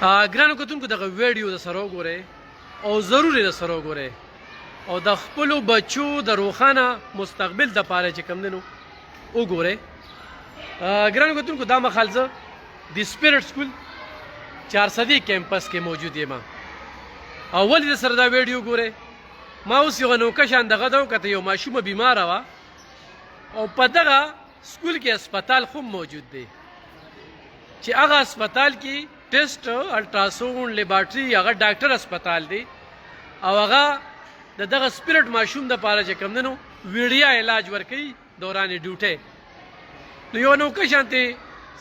ګرانو کتونکو دغه ویډیو د سره وګورئ او ضروري د سره وګورئ او د خپلو بچو د روښانه مستقبل دپاره چې کوم دی نو وګورئ. ګرانو کتونکو دا مهال زه د سپیرټ سکول 400 کیمپس کې موجود یم او ولې د سره دا ویډیو ګورئ. ما اوس یو نوکه شان دغه ده وکته یو ماشومه بیماره وه او په دغه سکول کې اسپتال خو موجود دی چې هغه اسپتال کې ټیسټ الټراساوند لیبارټري هغه ډاکټر اسپتال دی او هغه د دغه سپیرټ ماشوم دپاره چې کوم دی نو ویړیا علاج ورکوي دوران ډیوټۍ. نو یو نوکه شانتې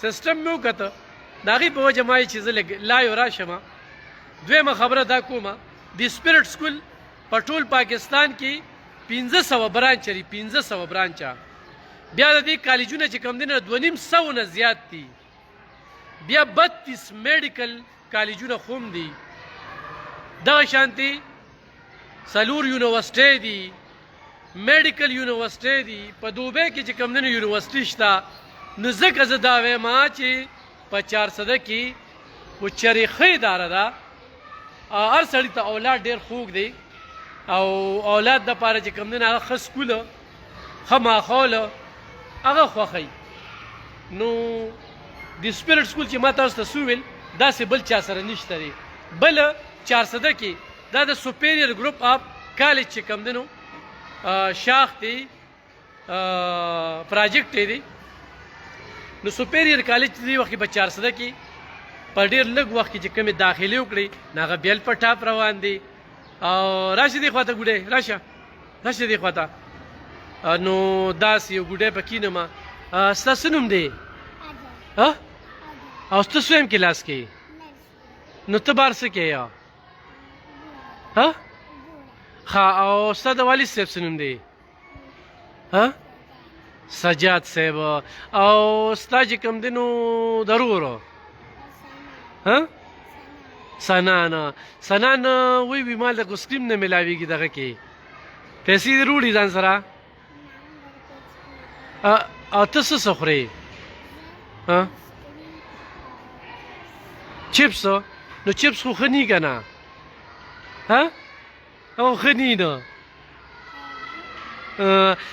سیسټم مې وکته د هغې په وجه ما چې زه لږ لایو راشم. دویمه خبره دا کومه د سپیرټ سکول په ټول پاکستان کې 1500 برانچ لري 1500 برانچه. بیا د دې کالجونه چې کوم دي نه 2500 نه زیات دي. بیا 32 میډیکل کالجونه خوم دي. دغه شانتې 4 یونیورسټۍ دي میډیکل یونیورسټۍ دي. په دوبۍ کې چې کوم دی نو یونیورسټي شته. نو ځکه زه دا وایم چې په 400 کې وچرې ښه اداره ده. هر سړي ته اولاد ډېر خوږ دی او اولاد دپاره چې کوم دی نو هغه ښه سکوله ښه ماحول هغه خوښوي. نو د سپیرټ سکول چې ما تاسو ته څه وویل داسې بل چا سره نشته دی. بل 400 کې دا د سوپیریر ګروپ آف کالج چې کوم دی نو شاخ دی پراجیکټ دی. نو سوپیریر کالج دی وخت په 400 کې په ډېر لږ وخت کې چې کومې داخلې وکړې نو هغه بیل په ټاپ روان دی. او راشه دې خواته ګوډې راشه دې خواته. نو داسې یو ګوډی پکې نما ستاسو نوم دی او ته څویم کلاس کې نو ته بار څه کې یا ښه او ستا د والد صاحب څه نوم دی سجاد صاحب او ستا چې کوم دی نو د ورور سنان وی مال د کوسکریم نه ملاویږي دغه کې پیسې دې روړي ځان سره او ته څه خورې چپس نو چپس خو ښه نی که نه او ښه نی نه.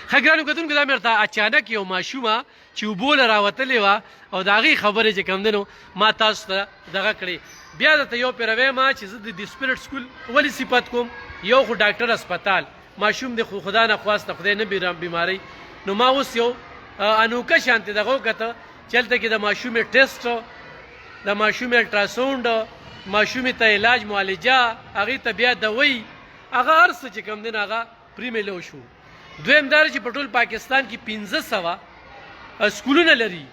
ښه ګرانو کتونکو دا مې ورته اچانک یو ماشومه چې اوبو له راوتلې وه او د هغې خبرې چې کوم دی نو ما تاسو ته دغه کړې. بیا درته یو پرې وایم چې زه د سپیرټ سکول ولې صفت کوم. یو خو ډاکټر اسپتال ماشوم دی خو خدا نه خواسته خدای نه بیمارۍ. نو ما اوس یو انوکه شانتې دغه وکته چې هلته کې د ماشومې ټیسټ د ماشومې الټراساوند ماشومې ته علاج معالجه هغې ته بیا دوی هغه هر څه چې کوم دی نو هغه پرې میلو شو. دویم دا چې په ټول پاکستان کې 1500 سکولونه لري.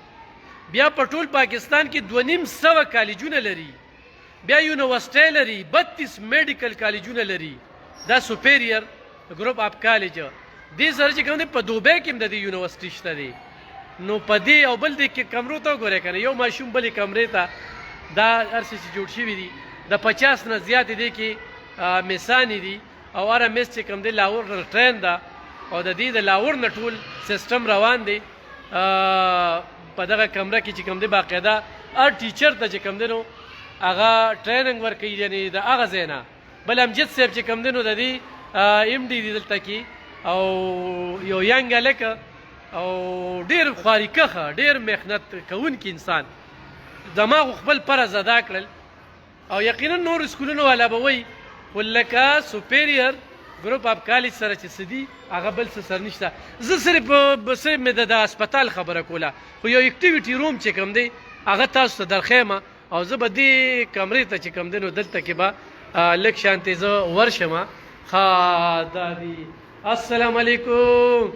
بیا په ټول پاکستان کې 2500 کالجونه لري. بیا یونیورسټۍ لري 32 میډیکل کالجونه لري. دا سوپیریر ګروپ آف کالج دې سره چې کوم دی په دوبۍ کې هم د دې یونیورسټي شته دی. نو په دې او بل دې کې کمرو ته وګورئ که نه یو ماشوم بلې کمرې ته دا هر څه چې جوړ شوي دي د 50 نه زیاتې دې کې میسانې دي او هره میس چې کوم دی لاهور نه ټرین ده او د دې د لاهور نه ټول سیسټم روان دی. په دغه کمره کې چې کوم دی باقاعده هر ټیچر ته چې کوم دی نو هغه ټریننګ ورکوي یعنې د هغه ځای نه. بل امجد صاحب چې کوم دی نو د دې ایم ډي دی دلته کې او یو ینګ هلک او ډېر خواریکښه ډېر محنت کوونکی انسان. زما خو خپل فرض ادا کړل او یقینا نور سکولونو والا به وایي خو لکه سوپیریر ګروپ آف کالج سره چې څه دي هغه بل څه سره نشته. زه صرف مې د اسپتال خبره کوله خو یو اکټیویټي روم چې کوم دی هغه تاسو ته درخیمه او زه به دې کمرې ته چې کوم دی نو دلته کې به لږ شانتې زه ورشم. ښه دا دي السلام علیکم.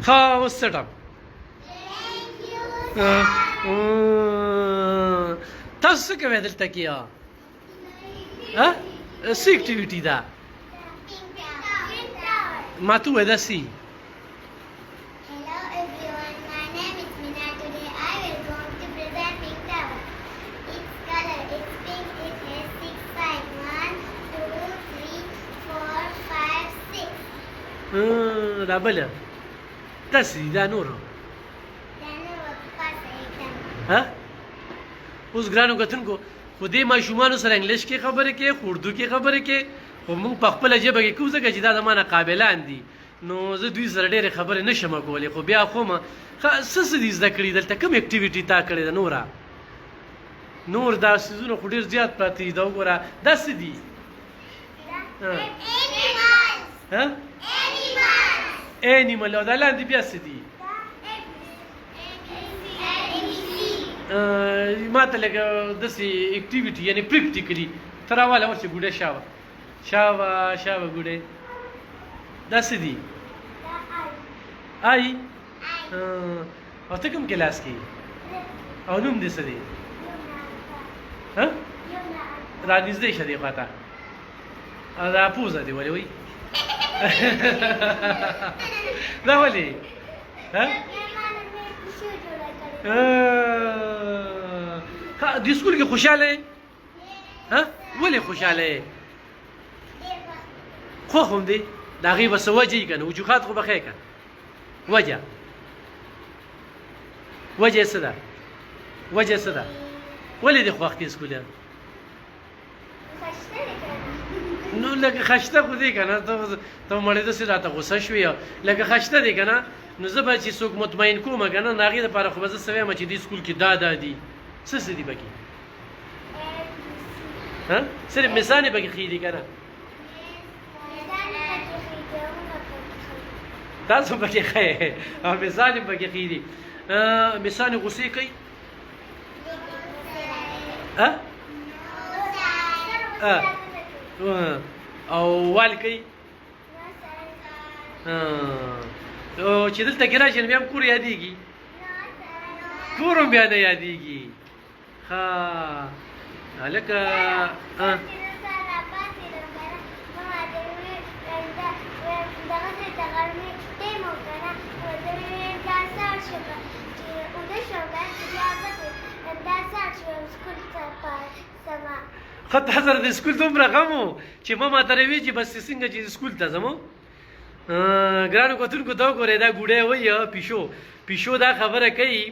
ښه اوس څه ټاپ تاسو څه کوئ دلته کې څه اکټیویټي ده ما ته ووایه دا څه دا بله داسې دي دا نور ها اوس ګرانو کتونکو خو دې ماشومانو سره انګلیش کې خبرې کې خو اردو کې خبرې کې خو موږ په خپله ژبه کې کوو ځکه چې دا زمانه قابلان دي نو زه دوی سره ډېرې خبرې نه شم کولی خو بیا خو مه څه دي زده کړي دلته کوم اکټیویټي تا کړې ده نور دا څیزونه خو ډېر زیات پراته دي دا وګوره دا څه دي انیمل او دا لاندې بیا څه دي ما ته لږ داسې اکټیویټي یعنې پریکټیکلي ته راواله ورشې ګوډه شاوه ګوډې دا څه دي آی او ته کوم کلاس کې او نوم دې څه دی را نږدې شه دې خوا ته دا پوزه دې ولې وایي دا ولې دې سکول کې خوشحاله یې ولې خوشحاله یې خوښ هم دی د هغې به څه وجه یي که نه وجوهات خو به ښه که وجه یې څه ده ولې دې خوښ دی سکول نو لکه خشته خو دی که نه ته مړې داسې راته غوسه شوې لکه خشته دی که نه نو زه به چې څوک مطمئن کومه که نه د هغې دپاره خو به زه څه وایم چې دې سکول کې دا دي څه دي پکې صرف مثال یې پکې ښیي دي که نه تاسو پکې ښه او مثال یې پکې ښیي دي مثال یې غوسې کوي او وال کوي چې دلته کې راشي نو بیا هم کور یادېږي کور هم بیا نه یادېږي ښه هلکه خو تا سره د سکول دومره غم و چې ما ماته راوایي چې بس څنګه چې سکول ته ځم ګرانو کتونکو ته وګورئ دا ګوډی وایي پیشو دا خبره کوي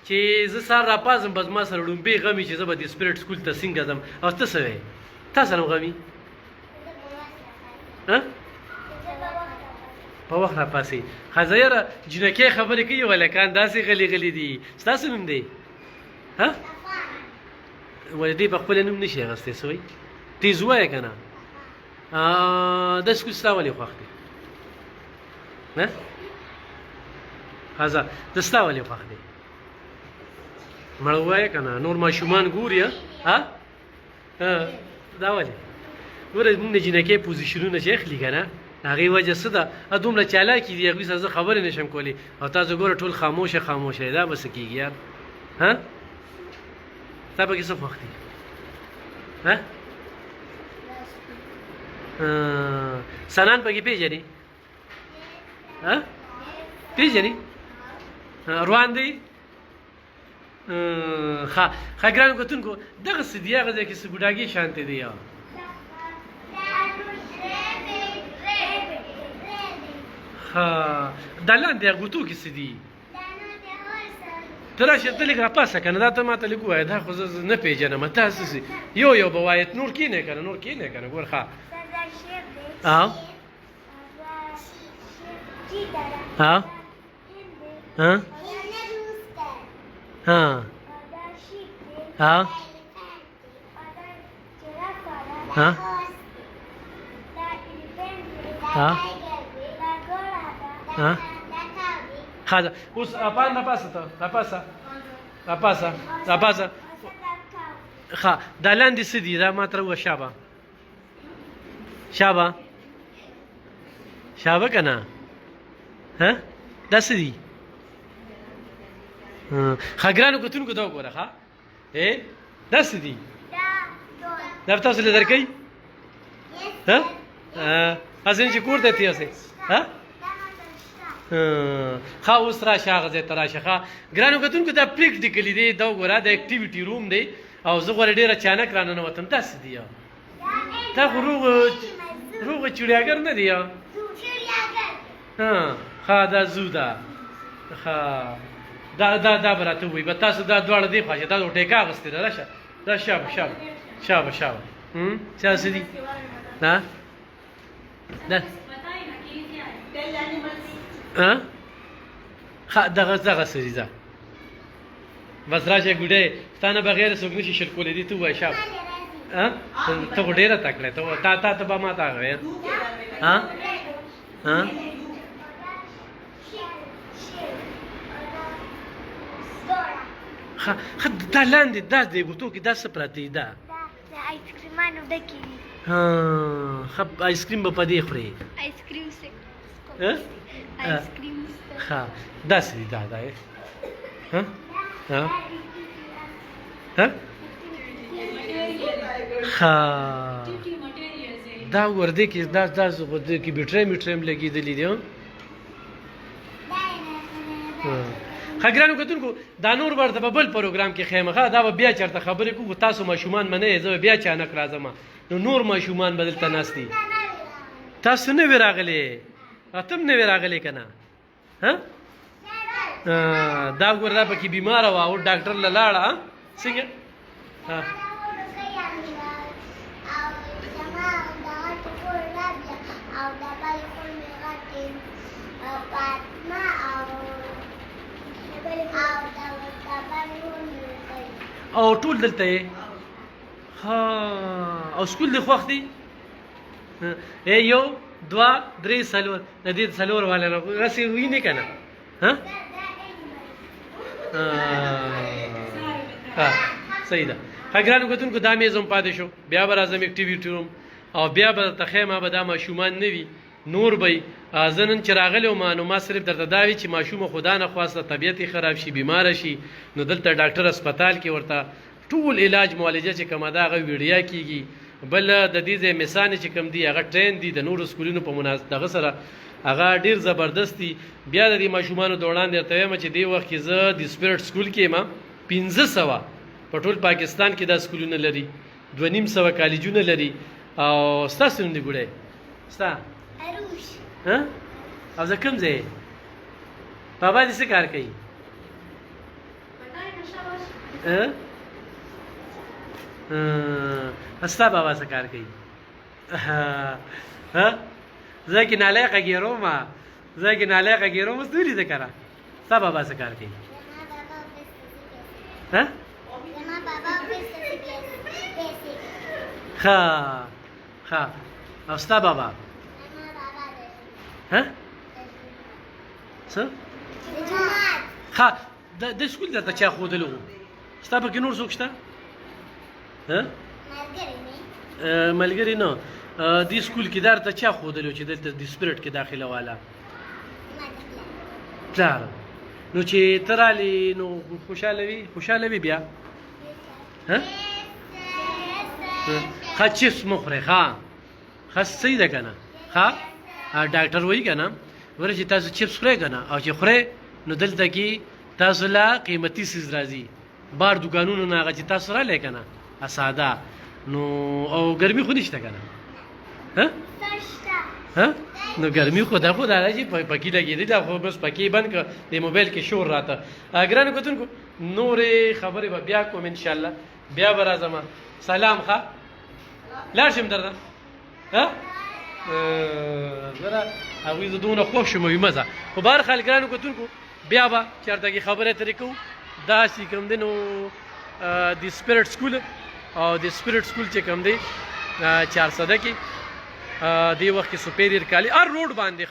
چې زه سهار راپاڅم بس ما سره ړومبی غم وي چې زه به د سپریټ سکول ته څنګه ځم او ته څه وایې تا سره هم غم وي په وخت راپاڅئ ښځه یاره جنکۍ خبرې کوي هلکان داسې غلي دي ستاسو نوم دی ولې دوی په خپل نوم نه شي اخیستی څه وایي تیز ووایه که نه دا سکول ستا ولې خوښ دی ښځه د ستا ولې خوښ دی مړه ووایه که نه نور ماشومان ګوري دا ولې ګوره زموږ د جنکۍ پوزیشنونه چې اخلي که نه د هغې وجه څه ده دومره چالاکي دي هغوی سره زه خبرې نه شم کولی او تاسو ګوره ټول خاموشه دا به څه کېږي یار تا پکې څه خوښ دي سنان پکې پېژنې روان دی ښه ګرانو کتونکو دغسې دي هغه ځای کې څه بوډاګي شانتې دی دا لاندې غوټو کې څه دي ته راشه ته لږ راپاسه که نه دا ته ما ته لږ ووایه دا خو زه نه پېژنم ته هسې یو به وایې نور کښېنې که نه ګور ښه اوس اپان راپاسه ښه دا لاندې څه دي دا ما ته ووایه شابه که نه دا څه دي ښه ګرانو کتونکو ته وګوره ښه دا څه دي دا به تاسو له درکوي هسې نه چې کور ته تېر شئ ښه اوس راشه هغه ځای ته راشه ښه ګرانو کتونکو دا پریکټیکلي دی دا وګوره د اکټیویټي روم دی او زه غواړم ډېر اچانک راننوتم دا څه دي تا خو روغه چړیاګر نه دی ها دا زو ده ها دا به راته ووایي به تاسو دا دواړه دی خوا چې دا ټیکه اخیستې ده راشه دا شابه چا څه دي ها دغه څه دي بس راشه ګوډې ستا نه بغیر څوک نشي شر کولی دي ته ووایه شابه ته خو ډېره تکړه ته به ما ته هغه ویل دا لاندې دا د بوتو کې دا څه پراته دي دا د آیسکریمانو ډکې دي ښه آیسکریم به په دې خورې آیسکریم ښه داسې دي دا ښه دا ورده کې دا کې بیټریم لګېدلي دي ښه ګرانو کتونکو دا نور ورته په بل پروګرام کې خیمه دا به بیا چېرته خبرې کوو تاسو ماشومان منئ زه به بیا چانک راځم نو نور ماشومان به دلته ناست دي تاسو نه وې راغلې ته هم نه وې راغلې که نه دا ګوره دا پکې بیماره وه او ډاکټر له لاړه څنګه او ټول دلته یې او سکول دې خوښ دی یو دوه درې څلور د دې څلور والا رسې وینې که نه صحیح ده ښه ګرانو کتونکو دا مې زم پاتې شو بیا به راځم اکټیویټي روم او بیا به درته ښیم به دا ماشومان نه وي نور به زه نن چې راغلی وم نو ما صرف درته دا وي چې ماشومه خدا نه خواسته طبیعت یې خراب شي بیماره شي نو دلته ډاکټر هسپتال کې ورته ټول علاج معالجه چې کومه ده هغه ویډیا کېږي بل د دې ځای مثانې چې کوم دي هغه ټرین دي د نورو سکولونو په دغه سره هغه ډېر زبردست دي بیا د دې ماشومانو د وړاندې درته وایم چې دې وخت کې زه د سپیرټ سکول کې یم 1500 په ټول پاکستان کې دا سکولونه لري 2500 کالجونه لري او ستاسو نوم دی ګوډی ستا او زه کوم ځای بابا دې څه کار کوي ستا بابا څه کار کوي زه کې نالیقه ګیروم اوس نه ولیده که نه ستا بابا څه کار کوي ښه او ستا بابا څه ښه د سکول درته چا ښودلو ستا پکې نور څوک شته ملګري نه دې سکول کې درته چا ښودلو چې دلته د سپیرټ کې داخله والا پلار نو چې ته رالې نو خوشحاله وي بیا ښه چپس مه خورئ ښه صحیح ده که نه ډاکټر وایي که نه ګوره چې تاسو چپس خورئ که نه او چې خورئ نو دلته کې تاسو له قیمتي څیز راځي بار دوکانونو نه هغه چې تاسو رالی که نه ساده نو او ګرمي خو نشته که نه نو ګرمي خو دا چې پکې لګېدې دا خو بس پکې بند کړه د موبایل کې شور راته ګرانو کتونکو نورې خبرې به بیا کوم انشاءالله بیا به راځم سلام ښه لاړ شم درته زره هغوی زه دونه خوښ شوم وي مزه خو بهر حال ګرانو کتونکو بیا به چېرته کې خبرې ترې کوو دا چې کوم دی نو د سپیرټ سکول او د سپیرټ سکول چې کوم دی 400 کې دې وخت کې سپیریر کالج هر روډ باندې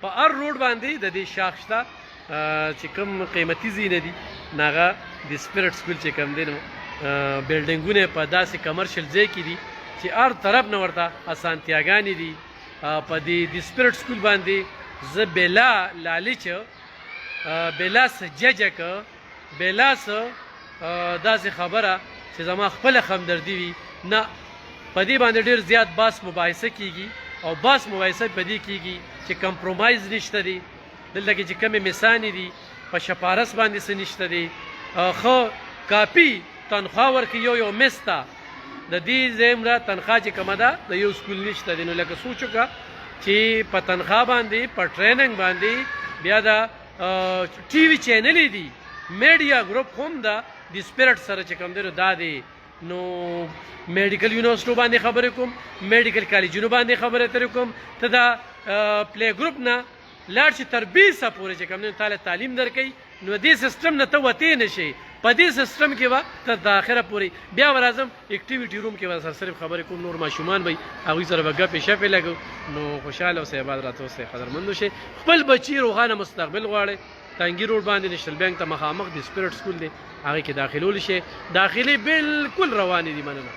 په هر روډ باندې د دې شاخ شته چې کوم قیمتي ځایونه دي هغه د سپیرټ سکول چې کوم دی نو بلډینګونه په داسې کمرشل ځای کې دي چې هر طرف نه ورته اسانتیاګانې دي په دې د سپیرټ سکول باندې زه بلا لالچ بلا سججک بلا څه داسې خبره چې زما خپله همدردي وي نه په دې باندې ډېر زیات باس مباحثه کیږي او باس مباحثه په دې کیږي چې کمپرومایز نشته دی دلته کې چې کمې مثانې دي په شپارس باندې څه نشته دی ښه کاپي تنخوا ورکړي یو میس ته د دې ځای مره تنخوا چې کومه ده د یو سکول نشته دی نو لکه سوچ وکړه چې په تنخواه باندې په ټریننګ باندې بیا دا ټي وي چینلې دي میډیا ګروپ هم دا د سپیرټ سره چې کوم دی دا دی نو میډیکل یونیورسټو باندې خبرې کوم میډیکل کالجونو باندې خبرې ترې کوم ته دا پلی ګروپ نه لاړ چې تر 20 پورې چې کوم دی تعالی تعلیم درکوي نو دې سیستم نه ته وتې نه شي په دې سیستم کې به تر د آخره پورې بیا به راځم اکټیویټي روم کې به سره صرف خبرې کوم نور ماشومان به هغوی سره به ګپې شپې لګو نو خوشحاله اوسئ آباد راته اوسئ قدرمند اوسئ خپل بچي روښانه مستقبل غواړئ تانګي روډ باندې نیشنل بانک ته مخامخ د سپیرټ سکول دی هغې کې داخلول شي داخلي بالکل روانې دي مننه